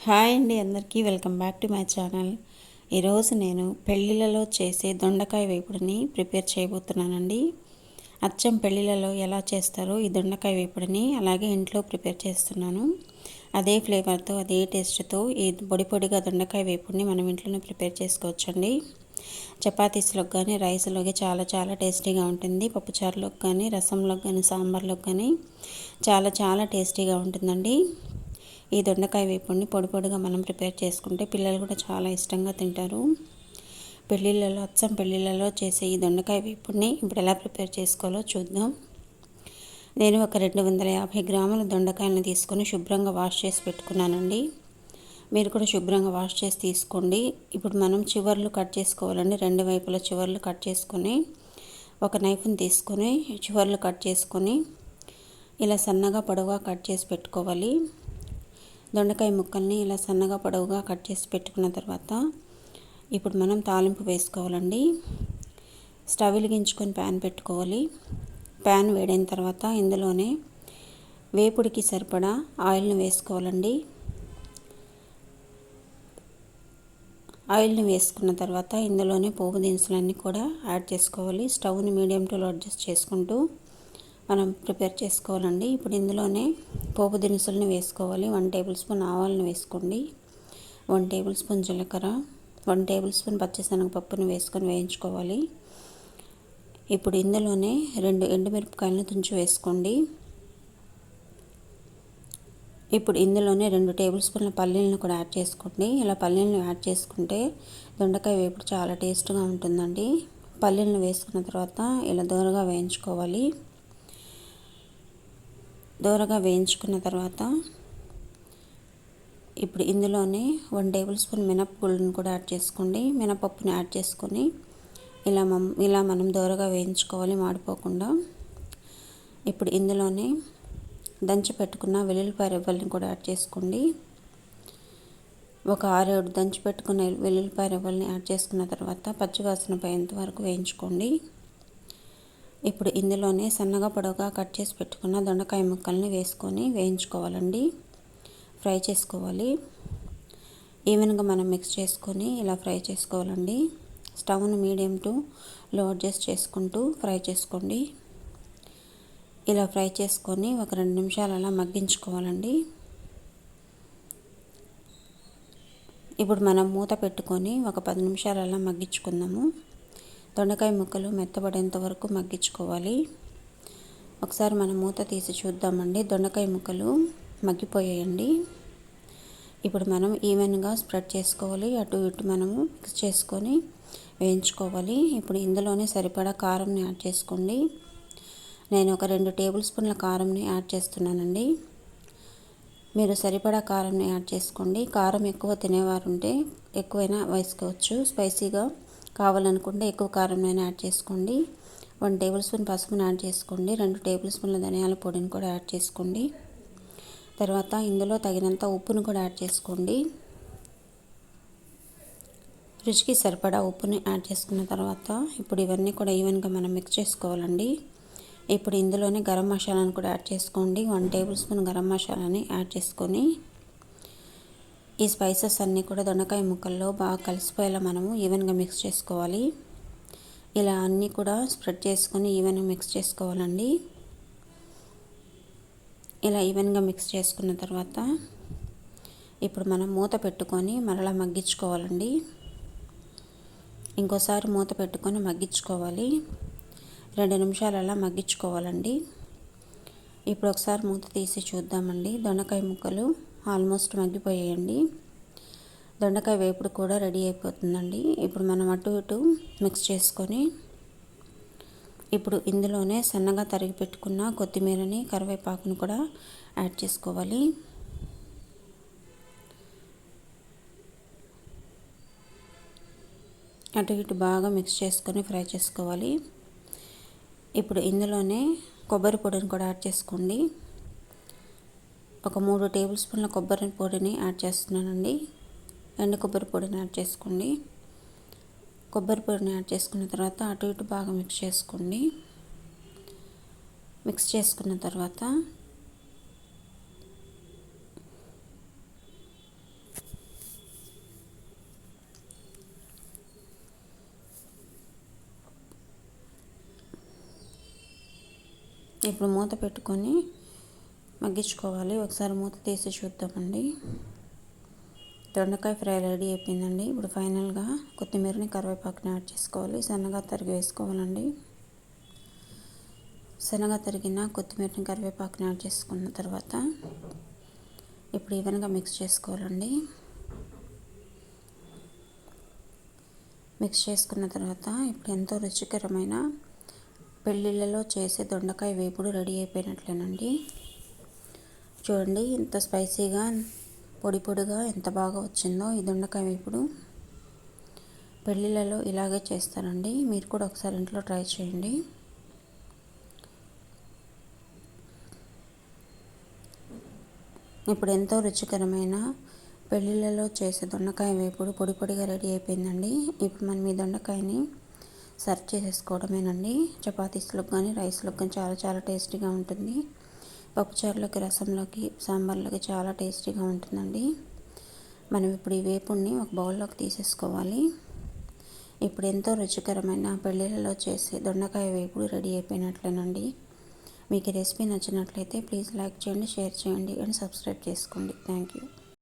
Hi అండి, అందరికీ welcome back to my channel. ఈరోజు నేను పెళ్ళిళ్ళలో చేసే దొండకాయ వేపుడిని ప్రిపేర్ చేయబోతున్నానండి. అచ్చం పెళ్ళిళ్ళలో ఎలా చేస్తారో ఈ దొండకాయ వేపుడిని అలాగే ఇంట్లో ప్రిపేర్ చేస్తున్నాను. అదే ఫ్లేవర్తో అదే టేస్ట్తో ఈ పొడిగా దొండకాయ వేపుడిని మనం ఇంట్లోనే ప్రిపేర్ చేసుకోవచ్చండి. చపాతీస్లోకి కానీ రైస్లోకి చాలా చాలా టేస్టీగా ఉంటుంది. పప్పుచారులోకి కానీ రసంలోకి కానీ సాంబార్లోకి కానీ చాలా టేస్టీగా ఉంటుందండి. ఈ దొండకాయ వేపుడిని పొడిగా మనం ప్రిపేర్ చేసుకుంటే పిల్లలు కూడా చాలా ఇష్టంగా తింటారు. అచ్చం పెళ్ళిళ్ళలో చేసే ఈ దొండకాయ వేపుడిని ఇప్పుడు ఎలా ప్రిపేర్ చేసుకోవాలో చూద్దాం. నేను ఒక 250 గ్రాముల దొండకాయలను తీసుకొని శుభ్రంగా వాష్ చేసి పెట్టుకున్నానండి. మీరు కూడా శుభ్రంగా వాష్ చేసి తీసుకోండి. ఇప్పుడు మనం చివర్లు కట్ చేసుకోవాలండి. రెండు వైపుల చివర్లు కట్ చేసుకొని ఒక నైఫ్ని తీసుకొని చివర్లు కట్ చేసుకొని ఇలా సన్నగా పొడవుగా కట్ చేసి పెట్టుకోవాలి. దొండకాయ ముక్కల్ని ఇలా సన్నగా పొడవుగా కట్ చేసి పెట్టుకున్న తర్వాత ఇప్పుడు మనం తాలింపు వేసుకోవాలండి. స్టవ్ వెలిగించుకొని ప్యాన్ పెట్టుకోవాలి. ప్యాన్ వేడైన తర్వాత ఇందులోనే వేపుడికి సరిపడా ఆయిల్ని వేసుకోవాలండి. ఆయిల్ని వేసుకున్న తర్వాత ఇందులోనే పోపు దినుసులన్నీ కూడా యాడ్ చేసుకోవాలి. స్టవ్ని మీడియం టు లో అడ్జస్ట్ చేసుకుంటూ మనం ప్రిపేర్ చేసుకోవాలండి. ఇప్పుడు ఇందులోనే పోపు దినుసులను వేసుకోవాలి. 1 టేబుల్ స్పూన్ ఆవాలను వేసుకోండి. 1 టేబుల్ స్పూన్ జీలకర్ర, 1 టేబుల్ స్పూన్ పచ్చిశనగపప్పును వేసుకొని వేయించుకోవాలి. ఇప్పుడు ఇందులోనే 2 ఎండుమిరపకాయలను తుంచి వేసుకోండి. ఇప్పుడు ఇందులోనే 2 టేబుల్ స్పూన్ల పల్లీలను కూడా యాడ్ చేసుకోండి. ఇలా పల్లీలను యాడ్ చేసుకుంటే దొండకాయ వేపుడు చాలా టేస్ట్గా ఉంటుందండి. పల్లీలను వేసుకున్న తర్వాత ఇలా దోరగా వేయించుకోవాలి. దోరగా వేయించుకున్న తర్వాత ఇప్పుడు ఇందులోనే 1 టేబుల్ స్పూన్ మినపగుళ్ళను కూడా యాడ్ చేసుకోండి. మినపప్పుని యాడ్ చేసుకొని ఇలా మనం దోరగా వేయించుకోవాలి, మాడిపోకుండా. ఇప్పుడు ఇందులోనే దంచి పెట్టుకున్న వెల్లుల్లిపాయ రెబ్బల్ని కూడా యాడ్ చేసుకోండి. ఒక 6-7 దంచి పెట్టుకున్న వెల్లుల్లిపాయ రెబ్బల్ని యాడ్ చేసుకున్న తర్వాత పచ్చివాసన పోయేంత వరకు వేయించుకోండి. ఇప్పుడు ఇందులోనే సన్నగా పొడవుగా కట్ చేసి పెట్టుకున్న దొండకాయ ముక్కల్ని వేసుకొని వేయించుకోవాలండి, ఫ్రై చేసుకోవాలి. ఈవెన్గా మనం మిక్స్ చేసుకొని ఇలా ఫ్రై చేసుకోవాలండి. స్టవ్ను మీడియం టు లో అడ్జస్ట్ చేసుకుంటూ ఫ్రై చేసుకోండి. ఇలా ఫ్రై చేసుకొని ఒక 2 నిమిషాలు అలా మగ్గించుకోవాలండి. ఇప్పుడు మనం మూత పెట్టుకొని ఒక 10 నిమిషాలు అలా మగ్గించుకుందాము. దొండకాయ ముక్కలు మెత్తబడేంత వరకు మగ్గించుకోవాలి. ఒకసారి మనం మూత తీసి చూద్దామండి. దొండకాయ ముక్కలు మగ్గిపోయాయండి. ఇప్పుడు మనం ఈవెన్గా స్ప్రెడ్ చేసుకోవాలి. అటు ఇటు మనము మిక్స్ చేసుకొని వేయించుకోవాలి. ఇప్పుడు ఇందులోనే సరిపడా కారంని యాడ్ చేసుకోండి. నేను ఒక 2 టేబుల్ స్పూన్ల కారంని యాడ్ చేస్తున్నానండి. మీరు సరిపడా కారంని యాడ్ చేసుకోండి. కారం ఎక్కువ తినేవారు ఉంటే ఎక్కువైనా వేసుకోవచ్చు. స్పైసీగా కావాలనుకుంటే ఎక్కువ కారంనైనా యాడ్ చేసుకోండి. 1 టేబుల్ స్పూన్ పసుపుని యాడ్ చేసుకోండి. 2 టేబుల్ స్పూన్ల ధనియాల పొడిని కూడా యాడ్ చేసుకోండి. తర్వాత ఇందులో తగినంత ఉప్పును కూడా యాడ్ చేసుకోండి. రుచికి సరిపడా ఉప్పుని యాడ్ చేసుకున్న తర్వాత ఇప్పుడు ఇవన్నీ కూడా ఈవెన్గా మనం మిక్స్ చేసుకోవాలండి. ఇప్పుడు ఇందులోనే గరం మసాలాను కూడా యాడ్ చేసుకోండి. 1 టేబుల్ స్పూన్ గరం మసాలాని యాడ్ చేసుకొని ఈ స్పైసెస్ అన్నీ కూడా దొండకాయ ముక్కల్లో బాగా కలిసిపోయేలా మనము ఈవెన్గా మిక్స్ చేసుకోవాలి. ఇలా అన్నీ కూడా స్ప్రెడ్ చేసుకొని ఈవెన్గా మిక్స్ చేసుకోవాలండి. ఇలా ఈవెన్గా మిక్స్ చేసుకున్న తర్వాత ఇప్పుడు మనం మూత పెట్టుకొని మరలా మగ్గించుకోవాలండి. ఇంకోసారి మూత పెట్టుకొని మగ్గించుకోవాలి. 2 నిమిషాలు అలా మగ్గించుకోవాలండి. ఇప్పుడు ఒకసారి మూత తీసి చూద్దామండి. దొండకాయ ముక్కలు ఆల్మోస్ట్ మగ్గిపోయాయండి. దొండకాయ వేపుడు కూడా రెడీ అయిపోతుందండి. ఇప్పుడు మనం అటు ఇటు మిక్స్ చేసుకొని ఇప్పుడు ఇందులోనే సన్నగా తరిగి పెట్టుకున్న కొత్తిమీరని, కరివేపాకును కూడా యాడ్ చేసుకోవాలి. అటు ఇటు బాగా మిక్స్ చేసుకొని ఫ్రై చేసుకోవాలి. ఇప్పుడు ఇందులోనే కొబ్బరి పొడిని కూడా యాడ్ చేసుకోండి. ఒక 3 టేబుల్ స్పూన్ల కొబ్బరి పొడిని యాడ్ చేస్తున్నానండి. ఎండు కొబ్బరి పొడిని యాడ్ చేసుకోండి. కొబ్బరి పొడిని యాడ్ చేసుకున్న తర్వాత అటు ఇటు బాగా మిక్స్ చేసుకోండి. మిక్స్ చేసుకున్న తర్వాత ఇప్పుడు మూత పెట్టుకొని మగ్గించుకోవాలి. ఒకసారి మూత తీసి చూద్దామండి. దొండకాయ ఫ్రై రెడీ అయిపోయిందండి. ఇప్పుడు ఫైనల్గా కొత్తిమీరని కరివేపాకుని యాడ్ చేసుకోవాలి. సన్నగా తరిగి వేసుకోవాలండి. సన్నగా తరిగిన కొత్తిమీరని కరివేపాకుని యాడ్ చేసుకున్న తర్వాత ఇప్పుడు ఈవెన్గా మిక్స్ చేసుకోవాలండి. మిక్స్ చేసుకున్న తర్వాత ఇప్పుడు ఎంతో రుచికరమైన పెళ్ళిళ్ళలో చేసే దొండకాయ వేపుడు రెడీ అయిపోయినట్లేనండి. చూడండి ఎంత స్పైసీగా పొడి పొడిగా ఎంత బాగా వచ్చిందో ఈ దొండకాయ వేపుడు. పెళ్ళిళ్ళలో ఇలాగే చేస్తారండి. మీరు కూడా ఒకసారి ఇంట్లో ట్రై చేయండి. ఇప్పుడు ఎంతో రుచికరమైన పెళ్ళిళ్ళలో చేసే దొండకాయ వేపుడు పొడి పొడిగా రెడీ అయిపోయిందండి. ఇప్పుడు మనం ఈ దొండకాయని సర్వ్ చేసేసుకోవడమేనండి. చపాతీస్లోకి కానీ రైస్లోకి కానీ చాలా చాలా టేస్టీగా ఉంటుంది. పప్పుచారులోకి, రసంలోకి, సాంబార్లోకి చాలా టేస్టీగా ఉంటుందండి. మనం ఇప్పుడు ఈ వేపుడిని ఒక బౌల్లోకి తీసేసుకోవాలి. ఇప్పుడు ఎంతో రుచికరమైన పెళ్ళిళ్ళలో చేసే దొండకాయ వేపుడు రెడీ అయిపోయినట్లేనండి. మీకు ఈ రెసిపీ నచ్చినట్లయితే ప్లీజ్ లైక్ చేయండి, షేర్ చేయండి అండ్ సబ్స్క్రైబ్ చేసుకోండి. Thank you.